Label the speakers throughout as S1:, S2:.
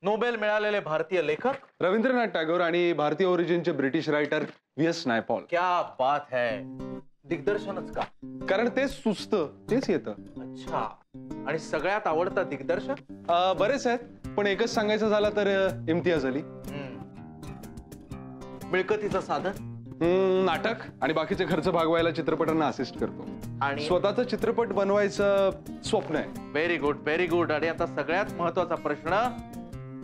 S1: Nobel मिळालेले भारतीय लेखक
S2: रवींद्रनाथ टागोर आणि भारतीय ओरिजिनचे ब्रिटिश रायटर व्ही.एस. नायपॉल.
S1: क्या बात है. दिग्दर्शनच का?
S2: कारण तेच सुचतं, तेच येतं.
S1: अच्छा. आणि सगळ्यात आवडतं दिग्दर्शक?
S2: बरेच आहेत, पण एकच सांगायचं झालं तर इम्तियाज अली.
S1: मिळकतीचं साधन?
S2: नाटक आणि बाकीचे खर्च भागवायला चित्रपटांना असिस्ट करतो. आणि स्वतःचा चित्रपट बनवायचं स्वप्न आहे.
S1: Very good, very good. आणि आता सगळ्यात महत्वाचा प्रश्न,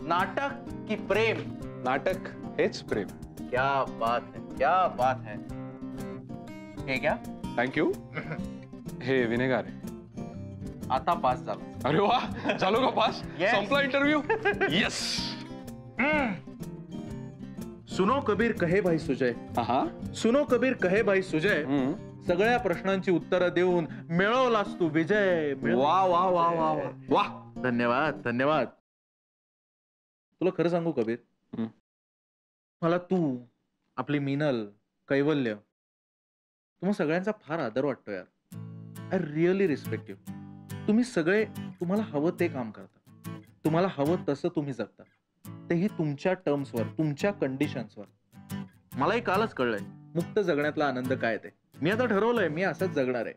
S1: नाटक की प्रेम?
S2: नाटक हेच प्रेम.
S1: क्या बात है, क्या बात है. हे क्या?
S2: थँक्यू. हे विनेगार आहे.
S1: आता पास झाला.
S2: अरे वा, झालो का पास? संपला इंटरव्ह्यू. येस.
S1: सुनो कबीर कहे भाई सुजय. सुनो कबीर कहे भाई सुजय. सगळ्या प्रश्नांची उत्तरं देऊन मिळवलास तू विजय.
S2: वा वा वा वा वा.
S1: धन्यवाद, धन्यवाद. तुला खरं सांगू कबीर, मला तू, आपली मीनल, कैवल्य, तुम्हा सगळ्यांचा फार आदर वाटतो यार. I really respect you. तुम्ही सगळे तुम्हाला हवं ते काम करता, तुम्हाला हवं तसं तुम्ही जगता, तेही तुमच्या टर्म्सवर, तुमच्या कंडिशन्सवर. मलाही कालच कळलंय मुक्त जगण्यातला आनंद काय ते. मी आता ठरवलंय मी असंच जगणार आहे.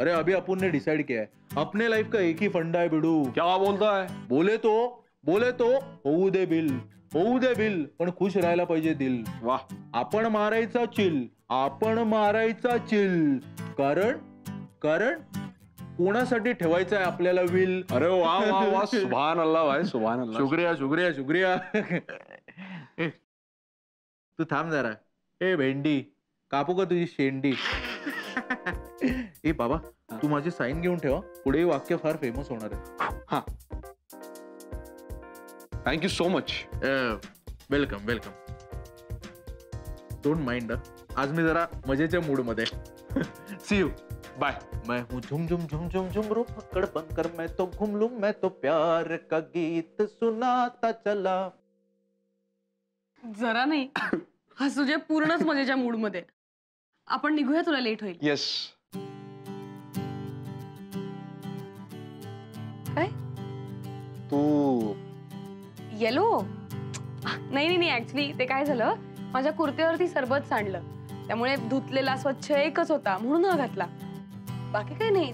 S1: अरे अभी अपन ने डिसाइड किया है, अपने लाइफ का एक ही फंडा है बिडू.
S2: क्या बोलताय?
S1: बोले तो होऊ दे बिल, होऊ दे बिल, पण खुश राहायला पाहिजे दिल.
S2: वाह.
S1: आपण मारायचा चिल, आपण मारायचा चिल, कारण कोणासाठी ठेवायचं आहे आपल्याला विल.
S2: अरे वा वा वा. सुभान अल्लाह भाई, सुभान अल्लाह.
S1: शुक्रिया शुक्रिया शुक्रिया. तू थांब जरा. ए भेंडी, कापू का तुझी शेंडी? ए बाबा, तू माझी साईन घेऊन ठेव, पुढे वाक्य फार फेमस होणार आहे.
S2: हा. Thank you so much.
S1: Welcome welcome. Don't mind. आज मी जरा मजेच्या मूड मध्ये. See you.
S2: बाय.
S1: मैं हूँ झुम झुम झुम झुम झुम रू पकड़ बनकर, मैं तो घूम लूं, मैं तो प्यार का गीत सुनाता चला.
S3: जरा नाही. हा सुजय पूर्णच मजेच्या मूड मध्ये. आपण निघूया, तुला लेट होईल.
S2: येस.
S3: काय?
S2: तू
S3: येलो? नाही नाही, ऍक्च्युली ते काय झालं, माझ्या कुर्त्यावरती सरबत सांडलं, त्यामुळे धुतलेला स्वच्छ एकच होता म्हणून हा घातला. बाकी काही नाही.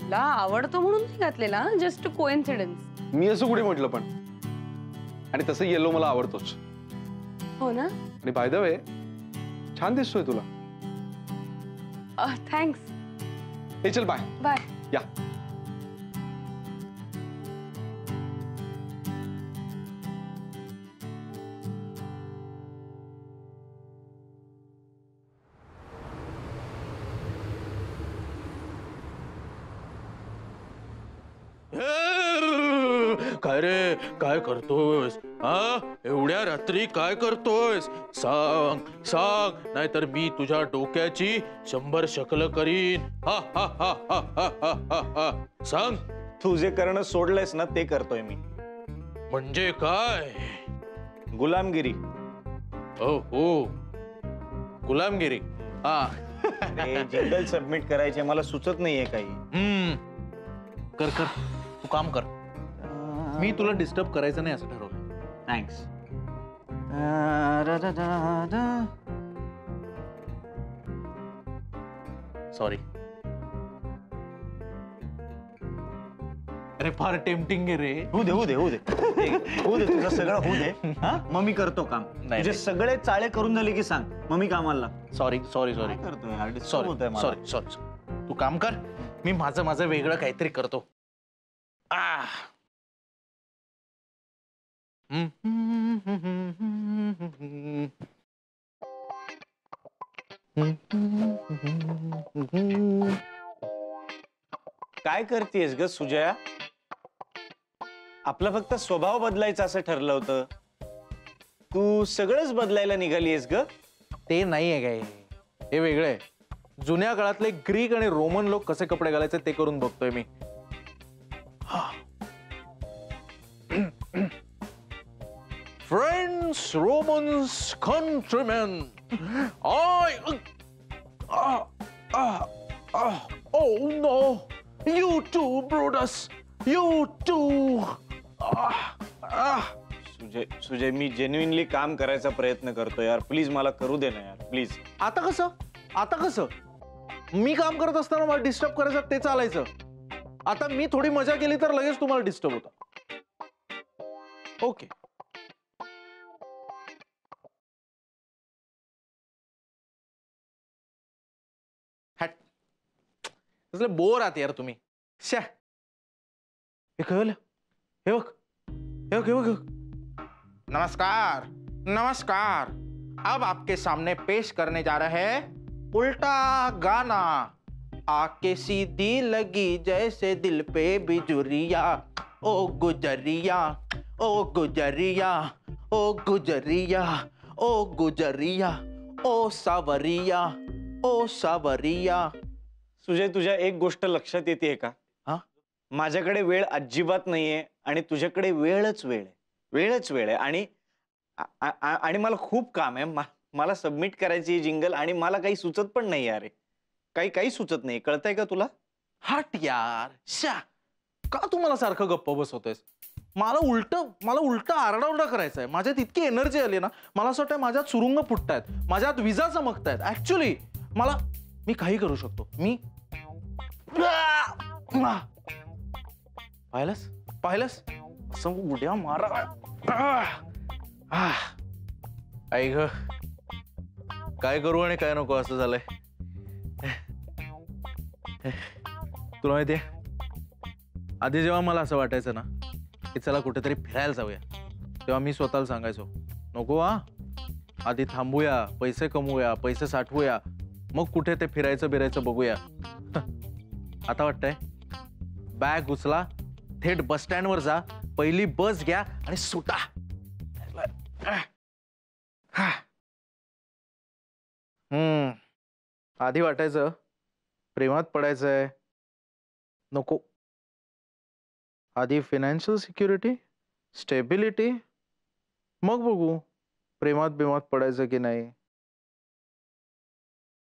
S3: तुला आवडतो म्हणून नाही घातलेला, जस्ट कोइन्सिडन्स.
S2: मी असं कुठे म्हटलं पण. आणि तसं येलो मला आवडतोच.
S3: हो ना?
S2: आणि बाय द वे, छान दिसतोय तुला.
S3: थँक्स.
S2: हे चल बाय.
S3: बाय.
S2: या.
S1: काय रे, काय करतोयस? एवढ्या रात्री काय करतोयस? सांग सांग, नाहीतर मी तुझ्या डोक्याची 100 शकल करीन. हा हा हा हा हा हा हा. सांग.
S4: तू जे करणं सोडलंयस ना ते करतोय मी.
S1: म्हणजे काय?
S4: गुलामगिरी.
S1: हो, गुलामगिरी. हा.
S4: जिंगल सबमिट करायचे, मला सुचत नाहीये काही.
S1: कर कर, तू काम कर. मी तुला डिस्टर्ब करायचं नाही असं ठरवलं.
S4: थँक्स.
S1: सॉरी. अरे फार टेम्पटिंग आहे रे.
S4: होऊ दे होऊ दे होऊ दे होऊ दे, तुझं सगळं होऊ दे. मग मी करतो काम. तुझे सगळे चाळे करून झाले की सांग, मग मी कामाला.
S1: सॉरी सॉरी सॉरी
S4: करतोय.
S1: Sorry sorry sorry. तू काम कर, मी माझं वेगळं काहीतरी करतो.
S4: काय करतेस ग सुजया? आपला फक्त स्वभाव बदलायचा असं ठरलं होतं, तू सगळंच बदलायला निघालीयस ग.
S1: ते नाहीये काय, हे वेगळं आहे. जुन्या काळातले ग्रीक आणि रोमन लोक कसे कपडे घालायचे ते करून बघतोय मी. Friends, Romans, countrymen, oh no, you too, Brutus, you too.
S4: Sujay me genuinely काम करायचा प्रयत्न करतो यार, प्लीज मला करू दे ना यार, प्लीज.
S1: आता कसं मी काम करत असताना मला डिस्टर्ब करायचं ते चालायचं. आता मी थोडी मजा केली तर लगेच तुम्हाला डिस्टर्ब होता. ओके. बोर आहात यार तुम्ही. शा हे कळलं. हे बघ हे बघ हे बघ. नमस्कार नमस्कार. अब आपके सामने पेश करने जा रहे हैं उल्टा गाना. आके सीधी लगी जैसे दिल पे बिजुरिया. ओ गुजरिया ओ गुजरिया ओ गुजरिया ओ गुजरिया ओ सावरिया ओ सावरिया.
S4: सुजय तुझ्या एक गोष्ट लक्षात येते का?
S1: हा,
S4: माझ्याकडे वेळ अजिबात नाहीये आणि तुझ्याकडे वेळच वेळ आहे आणि मला खूप काम आहे. मला सबमिट करायची जिंगल आणि मला काही सुचत पण नाही यार. काही सुचत नाही. कळतंय का तुला?
S1: हट यार. शा का तुम्हाला सारखं गप्प बसवतेस? मला उलट आरडाओरडा करायचा आहे. माझ्यात इतकी एनर्जी आली ना, मला असं वाटतं माझ्यात सुरुंग फुटतायत, माझ्यात विजा चमकतायत. ऍक्च्युली मी काही करू शकतो. मी पाहिलंस असं उड्या मारा. आई ग काय करू आणि काय नको असं झालंय. तुला माहितीये आधी जेव्हा मला असं वाटायचं ना की चला कुठेतरी फिरायला जाऊया, तेव्हा मी स्वतःला सांगायचो नको आधी थांबूया, पैसे कमवूया, पैसे साठवूया, मग कुठे ते फिरायचं बिरायचं बघूया. आता वाटतंय बॅग उचला, थेट बस स्टँड वर जा, पहिली बस घ्या आणि सुटा. आधी वाटायचं प्रेमात पडायचंय, नको. आधी फायनान्शियल सिक्युरिटी, स्टेबिलिटी, मग बघू प्रेमात बिमात पडायचं की नाही.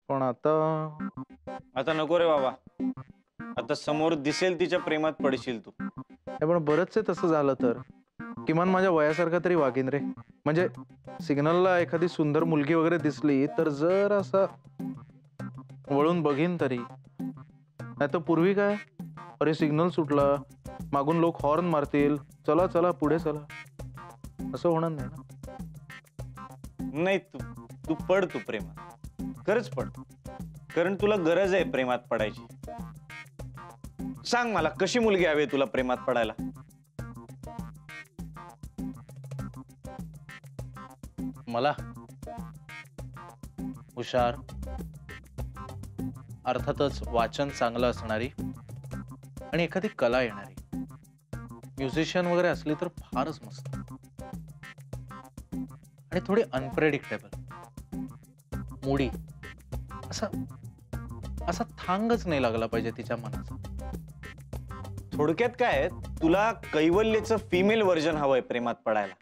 S1: पण आता
S4: नको रे बाबा. आता समोर दिसेल तिच्या प्रेमात पडशील तू.
S1: पण बरंच तसं झालं तर किमान माझ्या वयासारखा तरी वागीन रे. म्हणजे सिग्नलला एखादी सुंदर मुलगी वगैरे दिसली तर जर असं वळून बघीन तरी. नाही तर पूर्वी काय, अरे सिग्नल सुटला, मागून लोक हॉर्न मारतील, चला चला पुढे चला, असं होणार नाही ना.
S4: नाही तू पड, तू प्रेमात खरंच पड, कारण तुला गरज आहे प्रेमात पडायची. सांग मला कशी मुलगी हवी तुला प्रेमात पडायला?
S1: मला हुशार, अर्थातच वाचन चांगलं असणारी आणि एखादी कला येणारी, म्युझिशियन वगैरे असली तर फारच मस्त. आणि थोडी अनप्रेडिक्टेबल, मूडी, असा थांगच नाही लागला पाहिजे तिच्या मनाचा.
S4: थोडक्यात काय, तुला कैवल्यचं फिमेल व्हर्जन हवंय प्रेमात पडायला.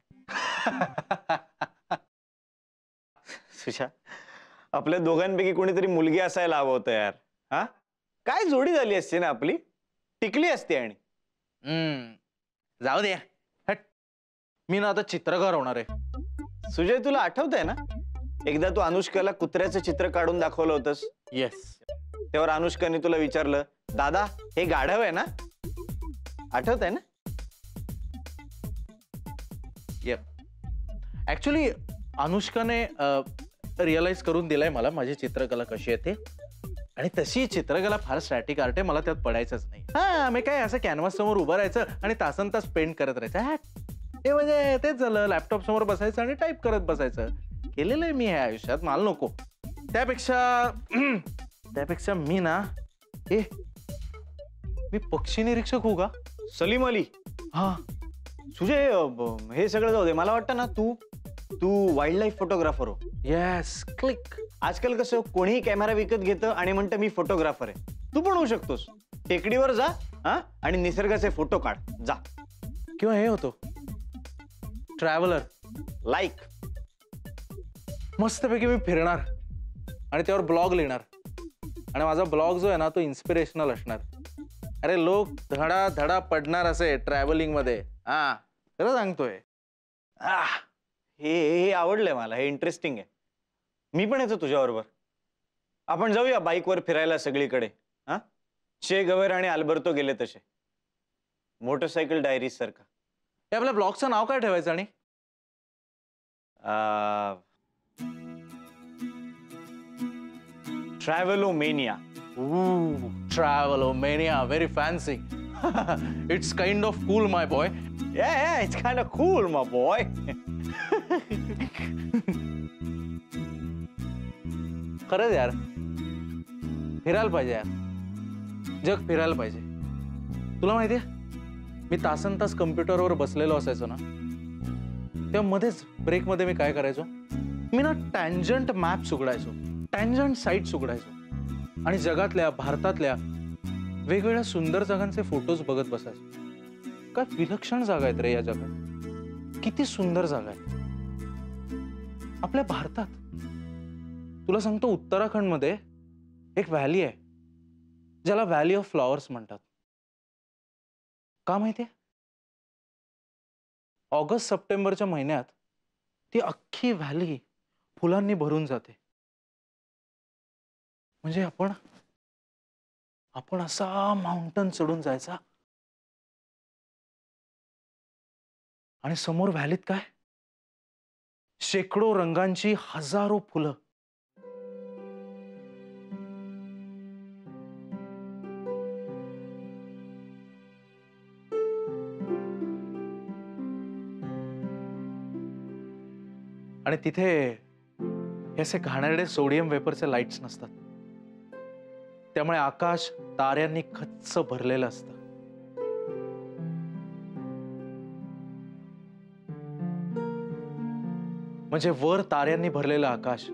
S4: सुशा, आपल्या दोघांपैकी कोणीतरी मुलगी असायला हवं होतं यार. हा काय जोडी झाली असते ना आपली, टिकली असते. आणि
S1: जाऊ दे हट, मी ना आता चित्रकार होणार आहे.
S4: सुजय तुला आठवतंय ना एकदा तू अनुष्काला कुत्र्याचं चित्र काढून दाखवलं होतंस?
S1: येस.
S4: त्यावर अनुष्काने तुला विचारलं, दादा हे गाढव आहे ना? आठवतंय ना?
S1: ऍक्च्युली अनुष्काने रिअलाइज करून दिलाय मला माझी चित्रकला कशी आहे ते. आणि तशी चित्रकला फार स्टॅटिक आर्ट आहे, मला त्यात पडायचंच नाही. हा मी काय असं कॅनव्हास समोर उभं राहायचं आणि तासन तास पेंट करत राहायचं. हे म्हणजे तेच झालं, लॅपटॉप समोर बसायचं आणि टाईप करत बसायचं. केलेलं आहे मी ह्या आयुष्यात, मला नको. त्यापेक्षा मी ना मी पक्षी निरीक्षक होऊ का?
S4: सलीम अली.
S1: हा
S4: सुजय हे सगळं जाऊ दे, मला वाटतं ना तू वाईल्ड लाईफ फोटोग्राफर हो.
S1: Yes, click.
S4: आजकाल कसं कोणीही कॅमेरा विकत घेतं आणि म्हणतं मी फोटोग्राफर आहे. तू पण होऊ शकतोस. टेकडीवर जा आणि निसर्गाचे फोटो काढ जा.
S1: किंवा हे होतो ट्रॅव्हलर.
S4: लाईक
S1: मस्तपैकी मी फिरणार आणि त्यावर ब्लॉग लिहिणार. आणि माझा ब्लॉग जो आहे ना तो इन्स्पिरेशनल असणार. अरे लोक धडा धडा पडणार असे ट्रॅव्हलिंग मध्ये. खरं सांगतोय.
S4: हे आवडलंय मला, हे इंटरेस्टिंग आहे. मी पण येतो तुझ्याबरोबर. आपण जाऊया बाईकवर फिरायला सगळीकडे. हा, चे गवेर आणि अल्बर्तो गेले तसे, मोटरसायकल डायरीज सारखा.
S1: हे आपल्या ब्लॉगचं नाव काय ठेवायचं? आणि
S4: ट्रॅव्हलोमेनिया.
S1: Travelomania, very fancy. It's kind of cool, my boy.
S4: Yeah, it's kind of cool, my boy.
S1: खरंच यार, फिरायला पाहिजे यार, जग फिरायला पाहिजे. तुला माहितीये, मी तासन तास कम्प्युटरवर बसलेलो असायचो ना, तेव्हा मध्येच ब्रेकमध्ये मी काय करायचो, मी ना टँजंट मॅप्स उघडायचो, टँजंट साईट्स उघडायचो आणि जगातल्या, भारतातल्या वेगवेगळ्या सुंदर जागांचे फोटोज बघत बसायचो. काय विलक्षण जागा आहेत रे या जगात, किती सुंदर जागा आहेत आपल्या भारतात. तुला सांगतो, उत्तराखंड मध्ये एक व्हॅली आहे ज्याला व्हॅली ऑफ फ्लॉवर्स म्हणतात. का माहितीये? ऑगस्ट सप्टेंबरच्या महिन्यात ती अख्खी व्हॅली फुलांनी भरून जाते. म्हणजे आपण असा माउंटन चढून जायचा आणि समोर व्हॅलीत काय, शेकडो रंगांची हजारो फुलं. आणि तिथे हे असे घाणेरडे सोडियम वेपरचे लाईट्स नसतात, त्यामुळे आकाश ताऱ्यांनी खच्च भरलेलं असतं. म्हणजे वर ताऱ्यांनी भरलेलं आकाश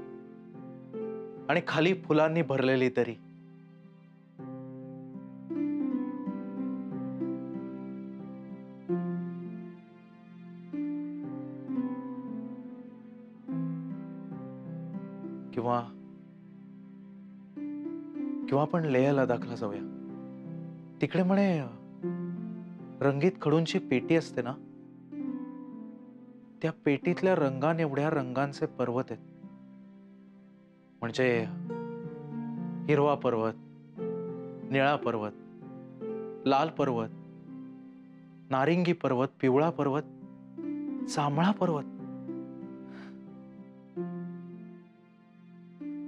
S1: आणि खाली फुलांनी भरलेली दरी. किंवा आपण लेह लडाखला जाऊया. तिकडे म्हणे रंगीत खडूंची पेटी असते ना, त्या पेटीतल्या रंगान एवढ्या रंगांचे पर्वत आहेत. म्हणजे हिरवा पर्वत, निळा पर्वत, लाल पर्वत, नारिंगी पर्वत, पिवळा पर्वत, जांभळा पर्वत.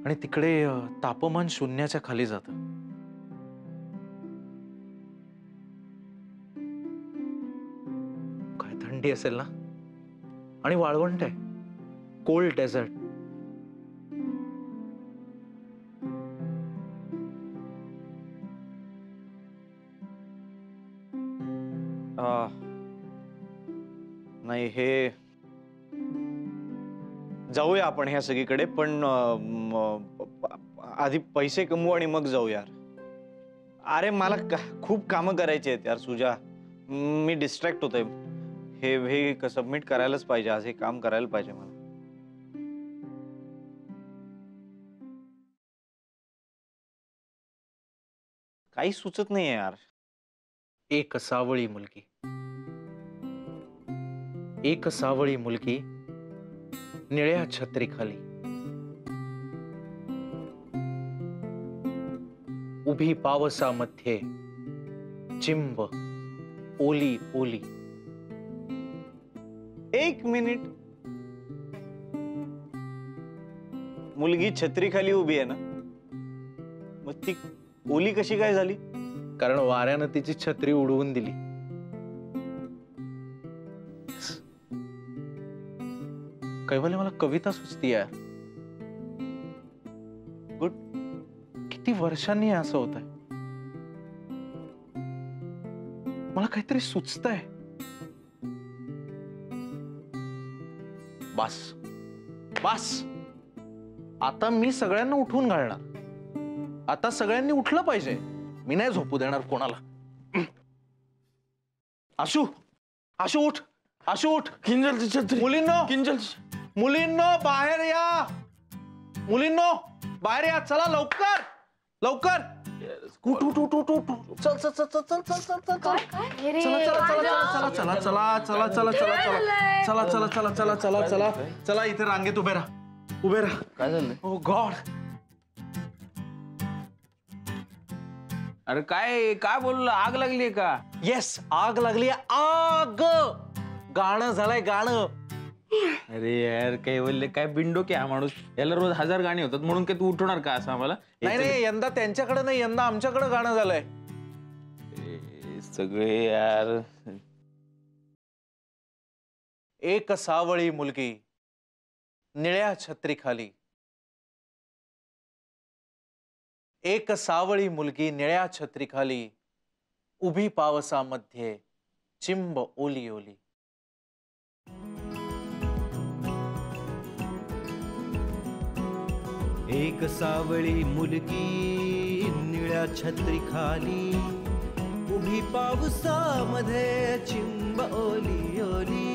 S1: आणि तिकडे तापमान शून्याच्या खाली जातं. काय थंडी असेल ना, आणि वाळवंट आहे, कोल्ड डेझर्ट.
S4: नाही, हे जाऊया आपण ह्या सगळीकडे, पण आधी पैसे कमवू आणि मग जाऊ यार. अरे मला खूप कामं करायची आहेत यार सुजा, मी डिस्ट्रॅक्ट होतोय. हे सबमिट करायलाच पाहिजे आज, हे काम करायला पाहिजे मला. काही सुचत नाहीये यार.
S1: एक सावळी मुलगी निळ्या छत्रीखाली उभी पावसामध्ये, चिंब ओली ओली.
S4: एक मिनिट, मुलगी छत्रीखाली उभी आहे ना, मग ती ओली कशी काय झाली?
S1: कारण वाऱ्यानं तिची छत्री उडवून दिली. कैवल्य, मला कविता सुचती यार.
S4: गुड.
S1: किती वर्षांनी असं होत आहे, मला काहीतरी सुचतंय. बस बस, आता मी सगळ्यांना उठवून घालणार. आता सगळ्यांनी उठलं पाहिजे, मी नाही झोपू देणार कोणाला. आशू, आशू उठ, आशू उठ.
S5: किंजलची छत्री,
S1: मुलींनो,
S5: किंजलची.
S1: मुलींनो बाहेर या, मुलींनो बाहेर या, चला लवकर लवकर. उठ उठ उठ उठ उठ उठ. चल चल चल चल चल चल चल चल चल. चला चला चला चला चला चला चला चला चला चला चला चला चला चला चला चला इथे रांगेत उभे राहा.
S5: काय झालं?
S1: ओ गॉड.
S5: अरे काय काय बोललो? आग लागली का?
S1: येस, आग लागली. आग. गाणं झालंय गाणं.
S5: अरे यार कैवल्य काय बिंडो की हा माणूस. याला रोज 1000 गाणी होतात म्हणून काय तू उठवणार का असं आम्हाला?
S1: नाही नाही, यंदा त्यांच्याकडे नाही, यंदा आमच्याकडे गाणं झालंय.
S5: सगळे यार.
S1: एक सावळी मुलगी निळ्या छत्रीखाली. एक सावळी मुलगी निळ्या छत्रीखाली उभी पावसामध्ये चिंब ओली ओली.
S6: एक सावळी मुलगी निळ्या छत्रीखाली उभी पावसामध्ये चिंब ओली ओली.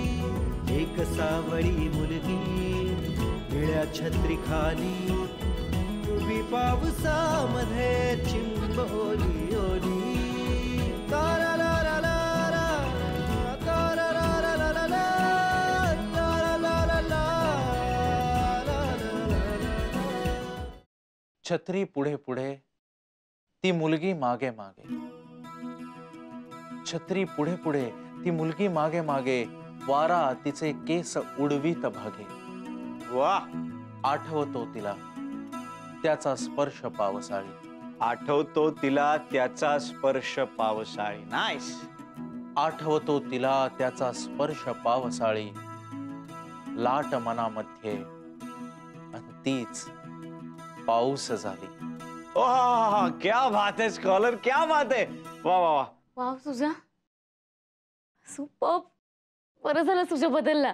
S6: एक सावळी मुलगी निळ्या छत्रीखाली उभी पावसामध्ये चिंब ओली ओली. तारा ला ला ला ला, तारा ला ला ला ला ला, तारा ला ला ला ला ला ला.
S1: छत्री पुढे पुढे ती मुलगी मागे मागे. छत्री पुढे पुढे ती मुलगी मागे मागे. वारा तिचे केस उडवीत भागे.
S4: वा,
S1: आठवतो तिला त्याचा स्पर्श पावसाळी.
S4: आठवतो तिला त्याचा स्पर्श पावसाळी. नाईस.
S1: आठवतो तिला त्याचा स्पर्श पावसाळी. लाट मनामध्ये आणि तीच पाऊस झाली.
S4: वाह, क्या बात है स्कॉलर, क्या बात है. वा वा वा.
S3: वाव तुझा सुपर. बरं झालं तुझ्या बदलला.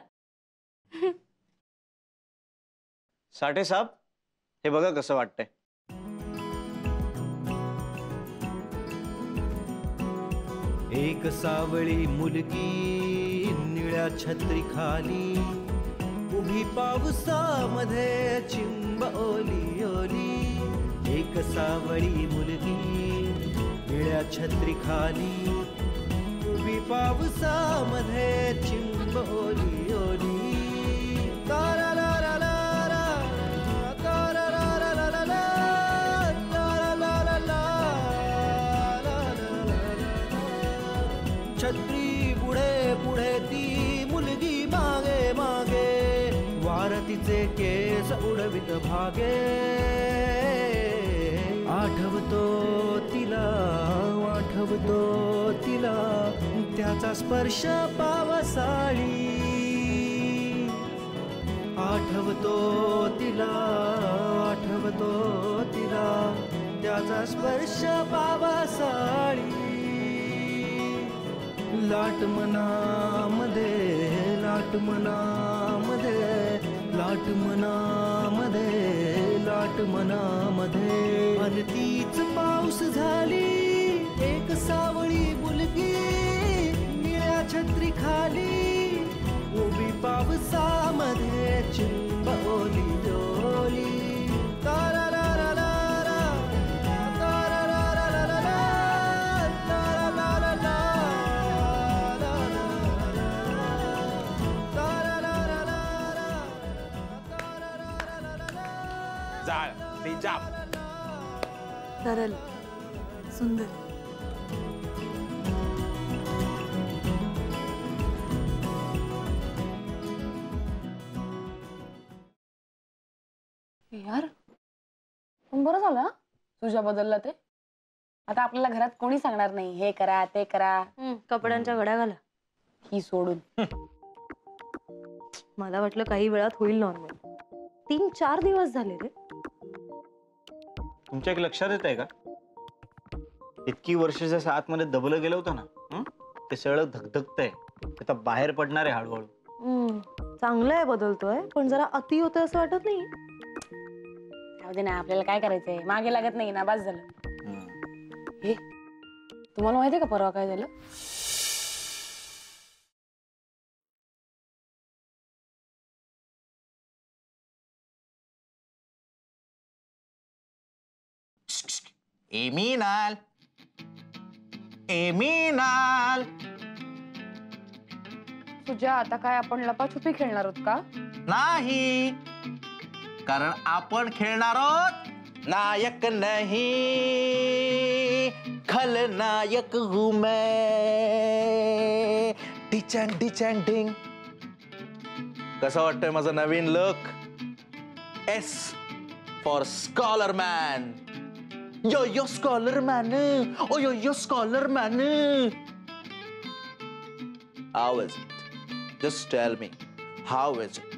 S4: साठे साहेब, हे बघा कसं वाटतंय.
S6: एक सावळी मुलगी निळ्या छत्रीखाली उभी पावसामध्ये चिंब ओली ओली. एक सावळी मुलगी निळ्या छत्रीखाली उभी पावसामध्ये चिंब ओली ओली. तारा ला ला ला ला, तारा ला ला ला ला ला, तारा ला ला ला ला ला ला. छत्री पुढे पुढे ती मुलगी मागे मागे. वार तिचे केस उडवित भागे. आठवतो तिला, आठवतो तिला त्याचा स्पर्श पावसाळी. आठवतो तिला, आठवतो तिला त्याचा स्पर्श पावसाळी. लाट मनामध्ये, लाट मनामध्ये, लाट मनामध्ये, लाट मनामध्ये. आणि तीच पाऊस झाली. एक सावळी मुलगी निळ्या छत्रीखाली उभी पावसामध्ये चिंब ओली ओली. तारा ला ला ला ला, तारा ला ला ला ला ला, तारा ला ला ला ला ला, तारा ला ला ला ला, तारा ला ला ला ला.
S5: जाळ बेजाब.
S3: सरळ सुंदर. यार पण बरं झालं तुझ्या बदलला ते. आता आपल्याला घरात कोणी सांगणार नाही हे करा ते करा.
S7: कपड्यांच्या घड्या घाला.
S3: ही सोडून.
S7: मला वाटलं काही वेळात होईल नॉर्मल. 3-4 दिवस झाले रे.
S4: तुमच्या एक लक्षात येत आहे का, इतकी वर्ष जसं आतमध्ये दबलं गेलं होतं ना, ते सगळं धगधगतंय. आता बाहेर पडणार आहे हळूहळू.
S7: चांगलं आहे बदलतोय, पण जरा अति होतोय असं वाटत नाही?
S3: राहू दे ना, आपल्याला काय करायचंय, मागे लागत नाही ना, बस झालं. हे तुम्हाला माहितीये का परवा काय झालं?
S8: एमिनाल एमिनाल.
S3: तुझ्या आता काय आपण लपाछुपी खेळणार आहोत का?
S8: नाही, कारण आपण खेळणार आहोत नायक नहीं खलनायक हूं मैं. डिचॅन डिचॅन डिंग. कसं वाटतंय माझं नवीन look? S for scholar man. Yo yo scholar man. Oh yo yo scholar man. How is it? Just tell me, how is it?